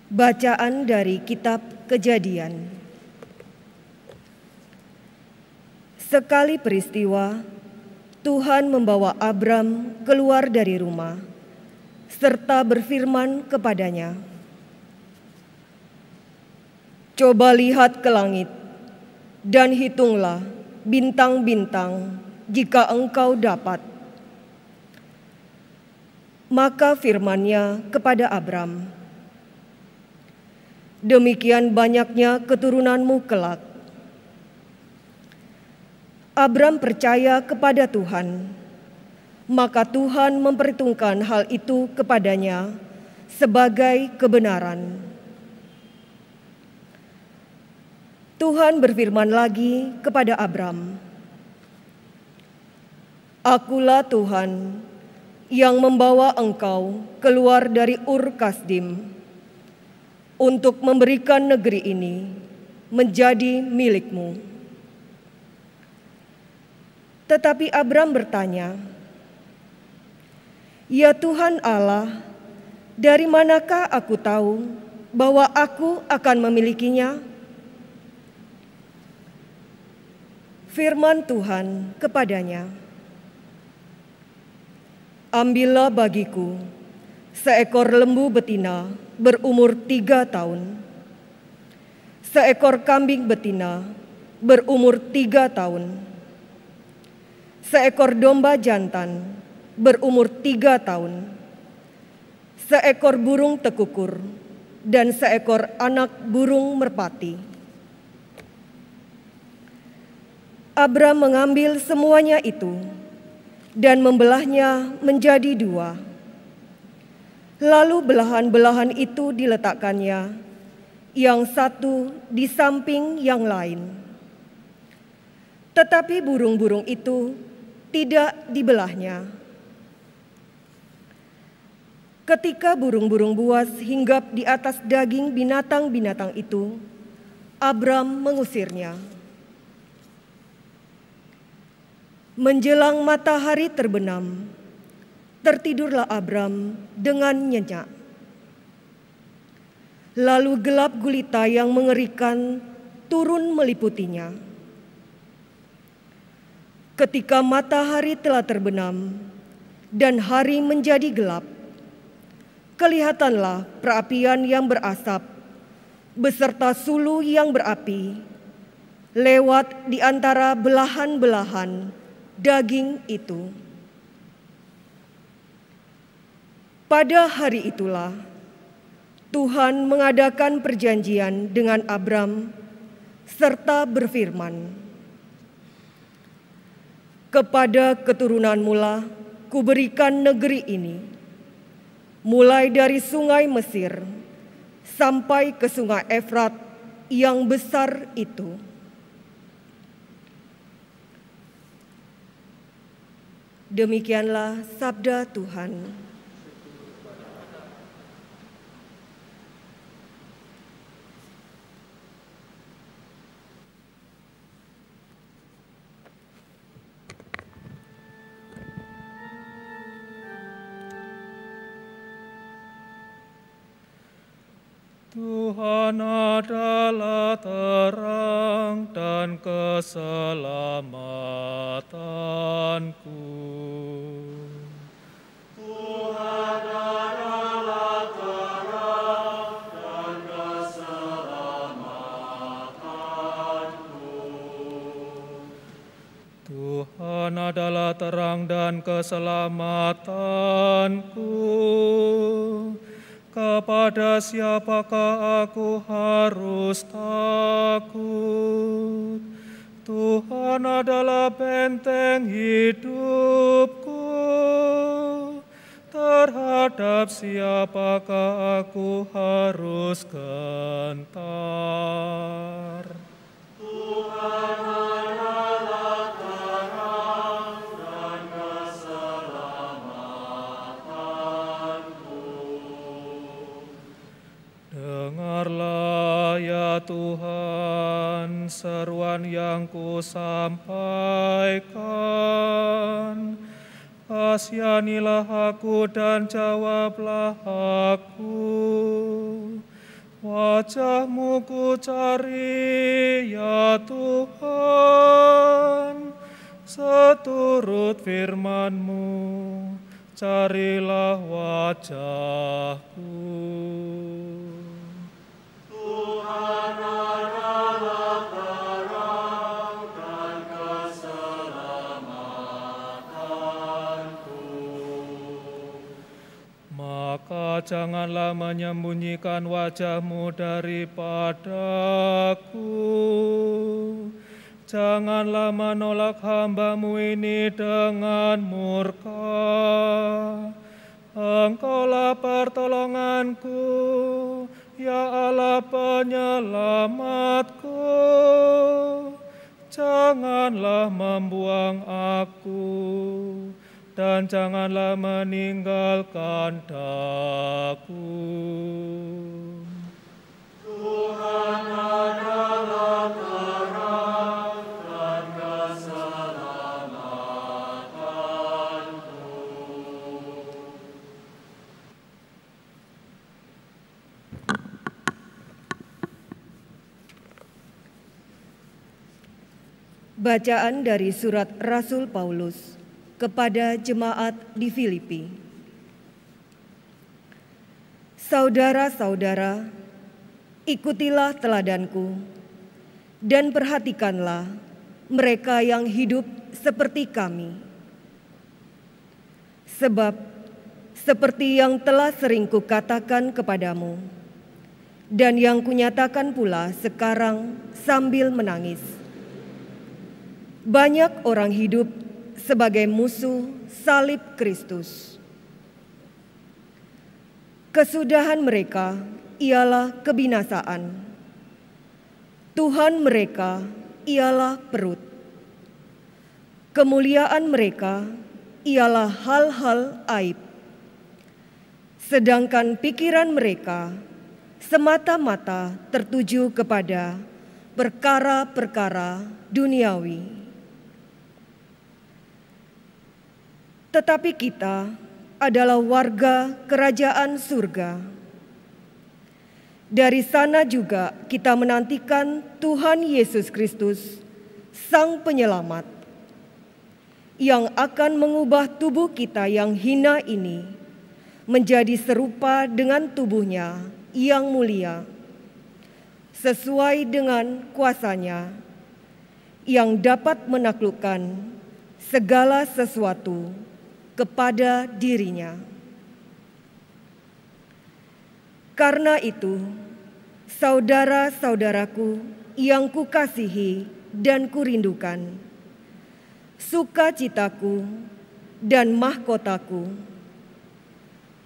Bacaan dari Kitab Kejadian. Sekali peristiwa, Tuhan membawa Abram keluar dari rumah, serta berfirman kepadanya, "Coba lihat ke langit, dan hitunglah bintang-bintang jika engkau dapat." Maka firman-Nya kepada Abram, "Demikian banyaknya keturunanmu kelak." Abram percaya kepada Tuhan, maka Tuhan memperhitungkan hal itu kepadanya sebagai kebenaran. Tuhan berfirman lagi kepada Abram, "Akulah Tuhan yang membawa engkau keluar dari Ur Kasdim untuk memberikan negeri ini menjadi milikmu." Tetapi Abram bertanya, "Ya Tuhan Allah, dari manakah aku tahu bahwa aku akan memilikinya?" Firman Tuhan kepadanya, "Ambillah bagiku seekor lembu betina berumur 3 tahun, seekor kambing betina berumur 3 tahun, seekor domba jantan berumur 3 tahun, seekor burung tekukur, dan seekor anak burung merpati." Abram mengambil semuanya itu dan membelahnya menjadi 2. Lalu belahan-belahan itu diletakkannya, yang satu di samping yang lain. Tetapi burung-burung itu tidak dibelahnya. Ketika burung-burung buas hinggap di atas daging binatang-binatang itu, Abram mengusirnya. Menjelang matahari terbenam, tertidurlah Abram dengan nyenyak. Lalu gelap gulita yang mengerikan turun meliputinya. Ketika matahari telah terbenam dan hari menjadi gelap, kelihatanlah perapian yang berasap beserta sulu yang berapi lewat di antara belahan-belahan daging itu. Pada hari itulah Tuhan mengadakan perjanjian dengan Abram serta berfirman, "Kepada keturunanmu lah kuberikan negeri ini, mulai dari sungai Mesir sampai ke sungai Efrat yang besar itu." Demikianlah sabda Tuhan. Tuhan adalah terang dan keselamatanku. Tuhan adalah terang dan keselamatanku. Tuhan adalah terang dan keselamatanku. Kepada siapakah aku harus takut? Tuhan adalah benteng hidupku. Terhadap siapakah aku harus gentar? Tuhan adalah terang dan keselamatanku. Dengarlah ya Tuhan seruan yang kusampaikan. Kasihanilah aku dan jawablah aku. Wajah-Mu ku cari, ya Tuhan, seturut firman-Mu, carilah wajah-Ku. Tuhan adalah terang dan keselamatanku. Maka janganlah menyembunyikan wajah-Mu daripadaku. Janganlah menolak hamba-Mu ini dengan murka. Engkaulah pertolonganku, ya Allah penyelamatku. Janganlah membuang aku, dan janganlah meninggalkan daku. Tuhan adalah terang dan keselamatanku. Bacaan dari surat Rasul Paulus kepada jemaat di Filipi. Saudara-saudara, ikutilah teladanku dan perhatikanlah mereka yang hidup seperti kami. Sebab seperti yang telah sering kukatakan kepadamu dan yang kunyatakan pula sekarang sambil menangis, banyak orang hidup sebagai musuh salib Kristus. Kesudahan mereka ialah kebinasaan. Tuhan mereka ialah perut. Kemuliaan mereka ialah hal-hal aib. Sedangkan pikiran mereka semata-mata tertuju kepada perkara-perkara duniawi. Tetapi kita adalah warga kerajaan surga. Dari sana juga kita menantikan Tuhan Yesus Kristus, Sang Penyelamat, yang akan mengubah tubuh kita yang hina ini menjadi serupa dengan tubuhnya yang mulia, sesuai dengan kuasa-Nya yang dapat menaklukkan segala sesuatu kepada dirinya. Karena itu, saudara-saudaraku yang kukasihi dan kurindukan, sukacitaku dan mahkotaku,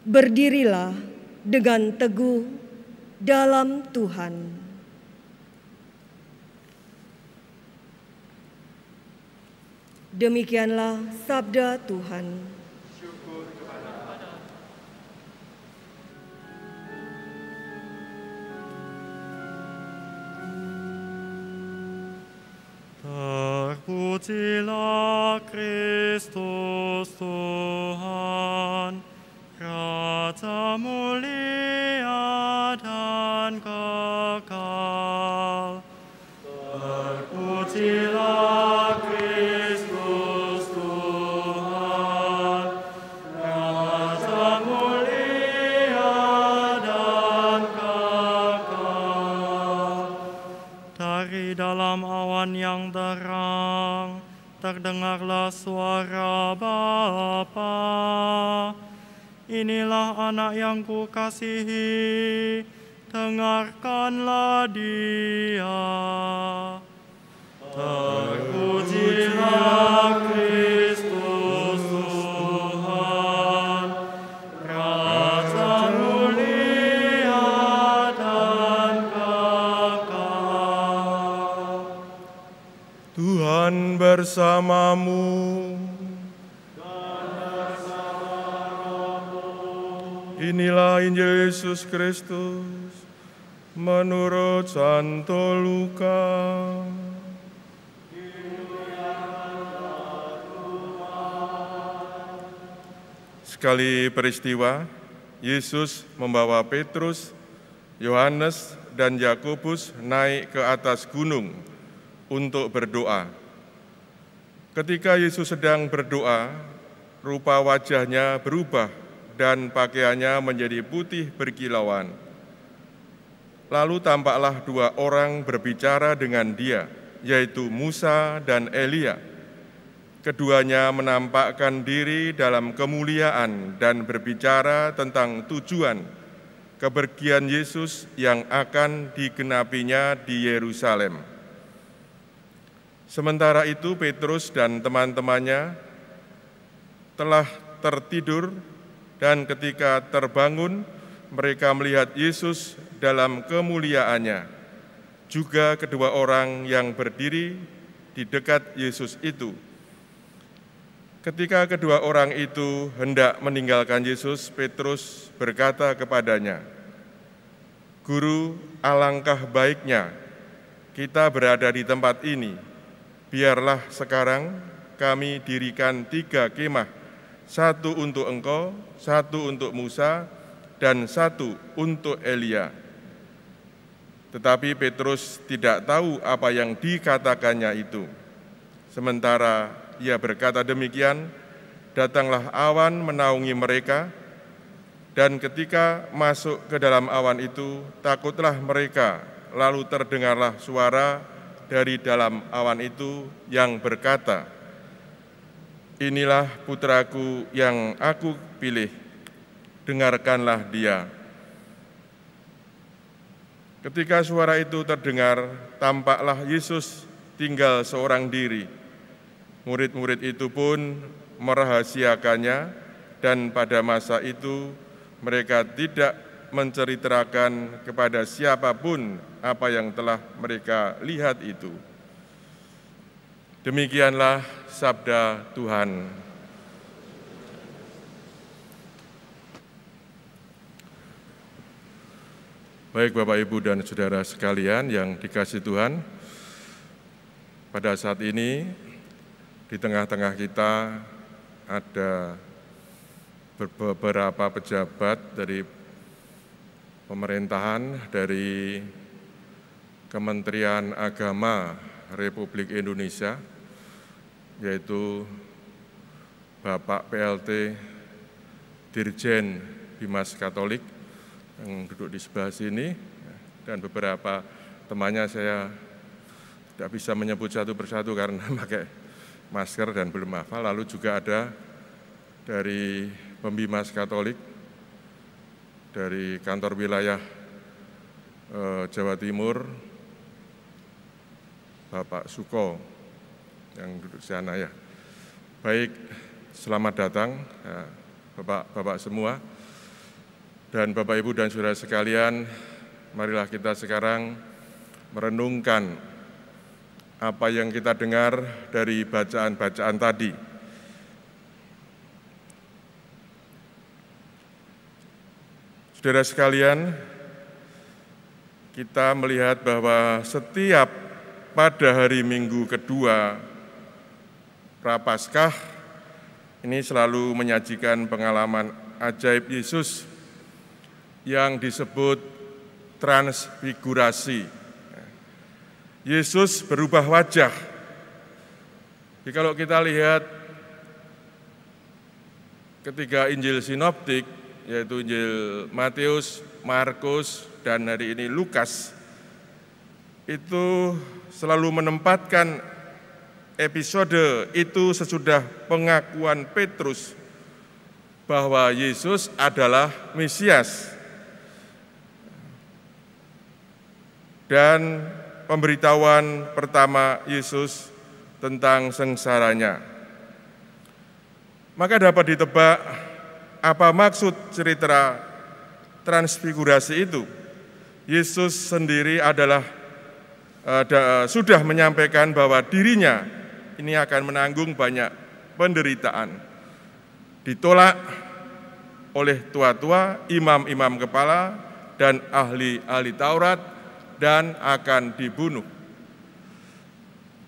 berdirilah dengan teguh dalam Tuhan. Demikianlah sabda Tuhan. Terpujilah Kristus Tuhan, Raja mulia dan kekal. Terpujilah Kristus Tuhan, Raja mulia dan kekal. Dari dalam awan yang terang, terdengarlah suara Bapa. Inilah anak yang kukasihi, dengarkanlah Dia. Terpujilah Kristus Tuhan, Raja mulia dan kekal. Tuhan bersamamu. Inilah Injil Yesus Kristus menurut Santo Lukas. Sekali peristiwa, Yesus membawa Petrus, Yohanes dan Yakobus naik ke atas gunung untuk berdoa. Ketika Yesus sedang berdoa, rupa wajahnya berubah dan pakaiannya menjadi putih berkilauan. Lalu tampaklah dua orang berbicara dengan dia, yaitu Musa dan Elia. Keduanya menampakkan diri dalam kemuliaan dan berbicara tentang tujuan kepergian Yesus yang akan digenapinya di Yerusalem. Sementara itu Petrus dan teman-temannya telah tertidur, dan ketika terbangun mereka melihat Yesus dalam kemuliaannya. Juga kedua orang yang berdiri di dekat Yesus itu. Ketika kedua orang itu hendak meninggalkan Yesus, Petrus berkata kepadanya, "Guru, alangkah baiknya kita berada di tempat ini. Biarlah sekarang kami dirikan 3 kemah, 1 untuk engkau, 1 untuk Musa, dan 1 untuk Elia." Tetapi Petrus tidak tahu apa yang dikatakannya itu. Sementara ia berkata demikian, datanglah awan menaungi mereka, dan ketika masuk ke dalam awan itu, takutlah mereka. Lalu terdengarlah suara dari dalam awan itu yang berkata, "Inilah putraku yang aku pilih, dengarkanlah dia." Ketika suara itu terdengar, tampaklah Yesus tinggal seorang diri. Murid-murid itu pun merahasiakannya, dan pada masa itu mereka tidak menceritakan kepada siapapun apa yang telah mereka lihat itu. Demikianlah sabda Tuhan. Baik Bapak, Ibu, dan Saudara sekalian yang dikasihi Tuhan, pada saat ini di tengah-tengah kita ada beberapa pejabat dari pemerintahan, dari Kementerian Agama Republik Indonesia, yaitu Bapak PLT Dirjen Bimas Katolik yang duduk di sebelah sini, dan beberapa temannya saya tidak bisa menyebut satu persatu karena pakai masker dan belum hafal. Lalu juga ada dari Pembimas Katolik, dari kantor wilayah Jawa Timur, Bapak Suko yang duduk di sana ya. Baik, selamat datang ya, Bapak-bapak semua. Dan Bapak, Ibu, dan Saudara sekalian, marilah kita sekarang merenungkan apa yang kita dengar dari bacaan-bacaan tadi. Saudara sekalian, kita melihat bahwa setiap pada hari Minggu kedua Prapaskah ini selalu menyajikan pengalaman ajaib Yesus yang disebut transfigurasi. Yesus berubah wajah. Jadi kalau kita lihat ketiga Injil sinoptik, yaitu Injil Matius, Markus, dan hari ini Lukas, itu selalu menempatkan episode itu sesudah pengakuan Petrus bahwa Yesus adalah Mesias. Dan pemberitahuan pertama Yesus tentang sengsaranya. Maka dapat ditebak apa maksud cerita transfigurasi itu. Yesus sendiri sudah menyampaikan bahwa dirinya ini akan menanggung banyak penderitaan. Ditolak oleh tua-tua, imam-imam kepala, dan ahli-ahli Taurat, dan akan dibunuh.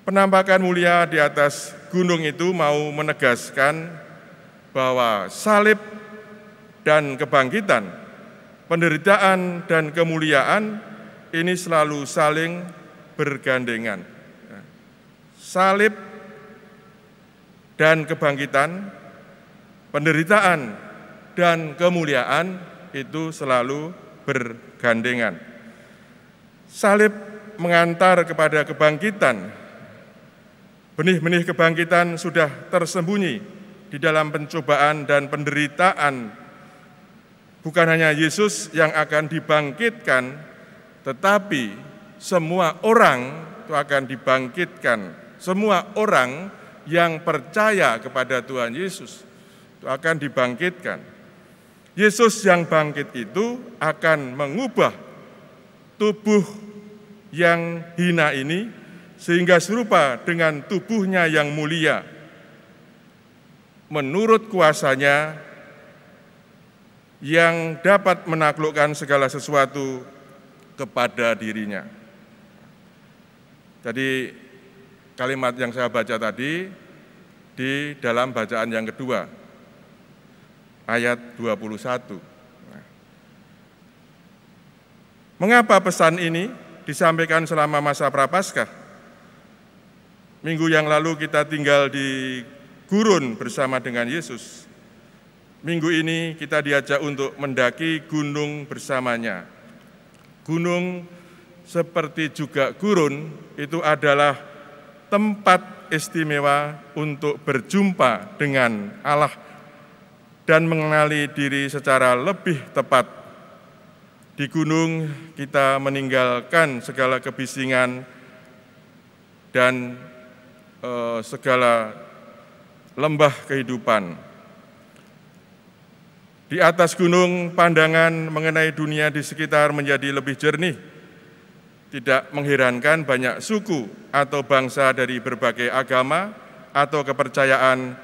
Penampakan mulia di atas gunung itu mau menegaskan bahwa salib dan kebangkitan penderitaan dan kemuliaan ini selalu saling bergandengan. Salib dan kebangkitan, penderitaan dan kemuliaan itu selalu bergandengan. Salib mengantar kepada kebangkitan. Benih-benih kebangkitan sudah tersembunyi di dalam pencobaan dan penderitaan. Bukan hanya Yesus yang akan dibangkitkan, tetapi semua orang itu akan dibangkitkan. Semua orang yang percaya kepada Tuhan Yesus itu akan dibangkitkan. Yesus yang bangkit itu akan mengubah tubuh yang hina ini sehingga serupa dengan tubuhnya yang mulia menurut kuasanya yang dapat menaklukkan segala sesuatu kepada dirinya. Jadi kalimat yang saya baca tadi di dalam bacaan yang kedua, ayat 21. Mengapa pesan ini disampaikan selama masa Prapaskah? Minggu yang lalu kita tinggal di gurun bersama dengan Yesus. Minggu ini kita diajak untuk mendaki gunung bersamanya. Gunung seperti juga gurun itu adalah tempat istimewa untuk berjumpa dengan Allah dan mengenali diri secara lebih tepat. Di gunung kita meninggalkan segala kebisingan dan segala lembah kehidupan. Di atas gunung pandangan mengenai dunia di sekitar menjadi lebih jernih. Tidak mengherankan banyak suku atau bangsa dari berbagai agama atau kepercayaan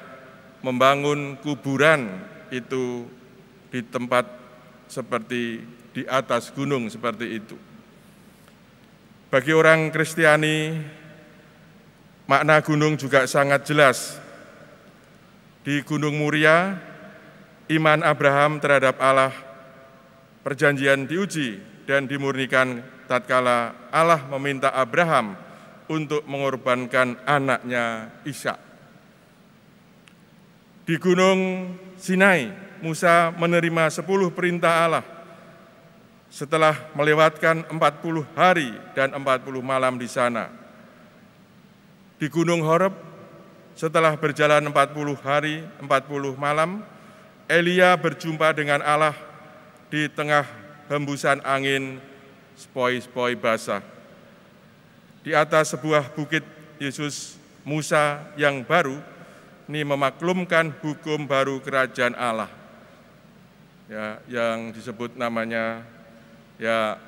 membangun kuburan itu di tempat seperti di atas gunung seperti itu. Bagi orang Kristiani, makna gunung juga sangat jelas. Di Gunung Muria, iman Abraham terhadap Allah, perjanjian diuji dan dimurnikan tatkala Allah meminta Abraham untuk mengorbankan anaknya Ishak. Di Gunung Sinai, Musa menerima 10 perintah Allah setelah melewatkan 40 hari dan 40 malam di sana. Di Gunung Horeb, setelah berjalan 40 hari, 40 malam, Elia berjumpa dengan Allah di tengah hembusan angin sepoi-sepoi basah. Di atas sebuah bukit, Yesus, Musa yang baru, ini memaklumkan hukum baru kerajaan Allah. Ya, yang disebut namanya ya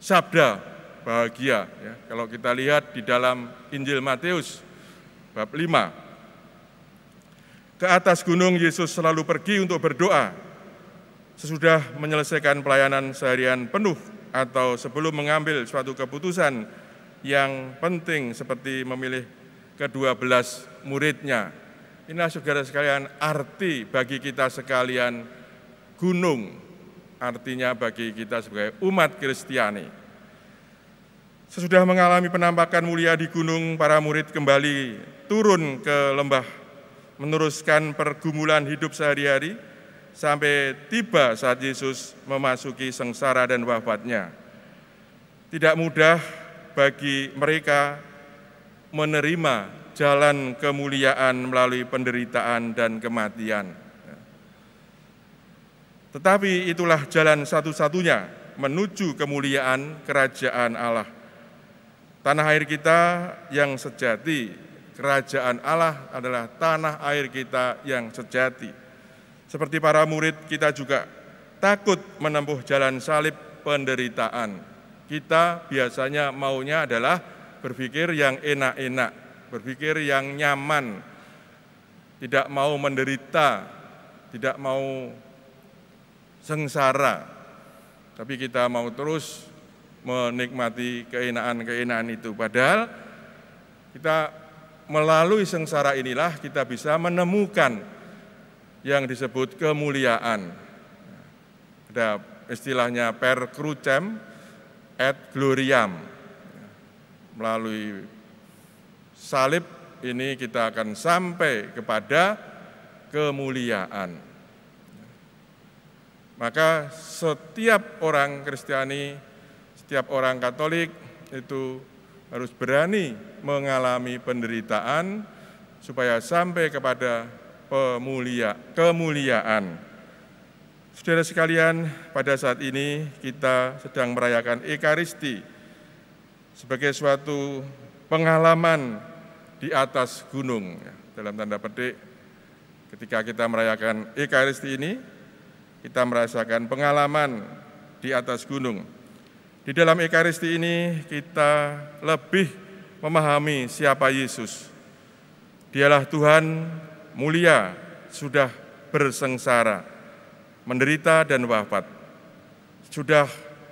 sabda bahagia. Ya. Kalau kita lihat di dalam Injil Matius bab 5, ke atas gunung Yesus selalu pergi untuk berdoa sesudah menyelesaikan pelayanan seharian penuh atau sebelum mengambil suatu keputusan yang penting seperti memilih ke-12 muridnya. Inilah saudara sekalian arti bagi kita sekalian gunung, artinya bagi kita sebagai umat Kristiani. Sesudah mengalami penampakan mulia di gunung, para murid kembali turun ke lembah, meneruskan pergumulan hidup sehari-hari, sampai tiba saat Yesus memasuki sengsara dan wafatnya. Tidak mudah bagi mereka menerima jalan kemuliaan melalui penderitaan dan kematian. Tetapi itulah jalan satu-satunya menuju kemuliaan kerajaan Allah. Tanah air kita yang sejati, kerajaan Allah adalah tanah air kita yang sejati. Seperti para murid, kita juga takut menempuh jalan salib penderitaan. Kita biasanya maunya adalah berpikir yang enak-enak, berpikir yang nyaman, tidak mau menderita, tidak mau sengsara, tapi kita mau terus menikmati keenaan-keenaan itu. Padahal kita melalui sengsara inilah kita bisa menemukan yang disebut kemuliaan. Ada Ada istilahnya per crucem et gloriam. Melalui salib ini kita akan sampai kepada kemuliaan. Maka setiap orang Kristiani, setiap orang Katolik itu harus berani mengalami penderitaan supaya sampai kepada kemuliaan. Saudara sekalian, pada saat ini kita sedang merayakan Ekaristi sebagai suatu pengalaman di atas gunung. Dalam tanda petik, ketika kita merayakan Ekaristi ini, kita merasakan pengalaman di atas gunung. Di dalam Ekaristi ini kita lebih memahami siapa Yesus. Dialah Tuhan mulia, sudah bersengsara, menderita dan wafat. Sudah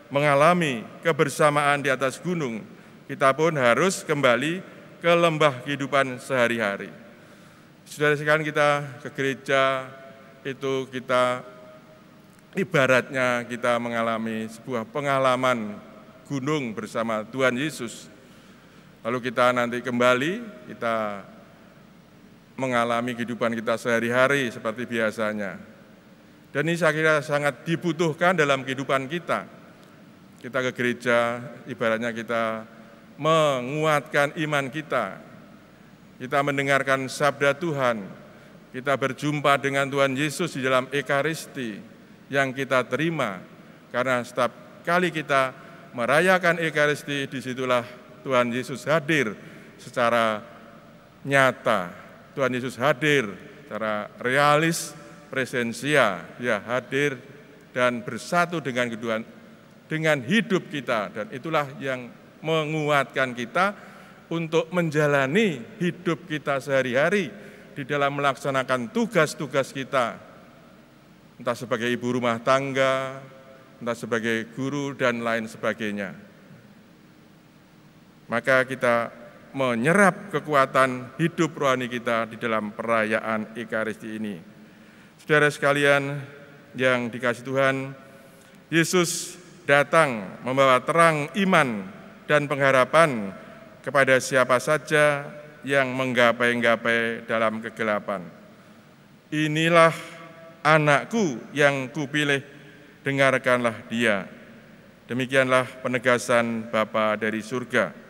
mengalami kebersamaan di atas gunung, kita pun harus kembali ke lembah kehidupan sehari-hari. Saudara sekalian, kita ke gereja itu kita ibaratnya kita mengalami sebuah pengalaman gunung bersama Tuhan Yesus. Lalu kita nanti kembali, kita mengalami kehidupan kita sehari-hari seperti biasanya. Dan ini saya kira sangat dibutuhkan dalam kehidupan kita. Kita ke gereja, ibaratnya kita menguatkan iman kita. Kita mendengarkan sabda Tuhan. Kita berjumpa dengan Tuhan Yesus di dalam Ekaristi yang kita terima. Karena setiap kali kita merayakan Ekaristi, disitulah Tuhan Yesus hadir secara nyata. Tuhan Yesus hadir secara realis, presensia, Dia hadir dan bersatu dengan hidup kita, dan itulah yang menguatkan kita untuk menjalani hidup kita sehari-hari di dalam melaksanakan tugas-tugas kita, entah sebagai ibu rumah tangga, entah sebagai guru dan lain sebagainya. Maka kita menyerap kekuatan hidup rohani kita di dalam perayaan Ekaristi ini. Saudara sekalian yang dikasihi Tuhan, Yesus datang membawa terang iman dan pengharapan kepada siapa saja yang menggapai-gapai dalam kegelapan. Inilah anakku yang kupilih, dengarkanlah dia. Demikianlah penegasan Bapa dari surga.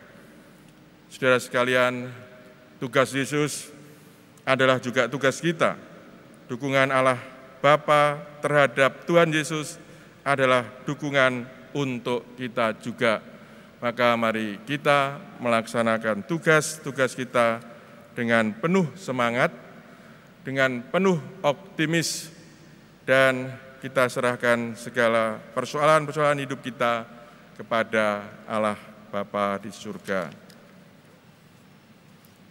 Saudara sekalian, tugas Yesus adalah juga tugas kita. Dukungan Allah Bapa terhadap Tuhan Yesus adalah dukungan untuk kita juga. Maka mari kita melaksanakan tugas-tugas kita dengan penuh semangat, dengan penuh optimis, dan kita serahkan segala persoalan-persoalan hidup kita kepada Allah Bapa di surga.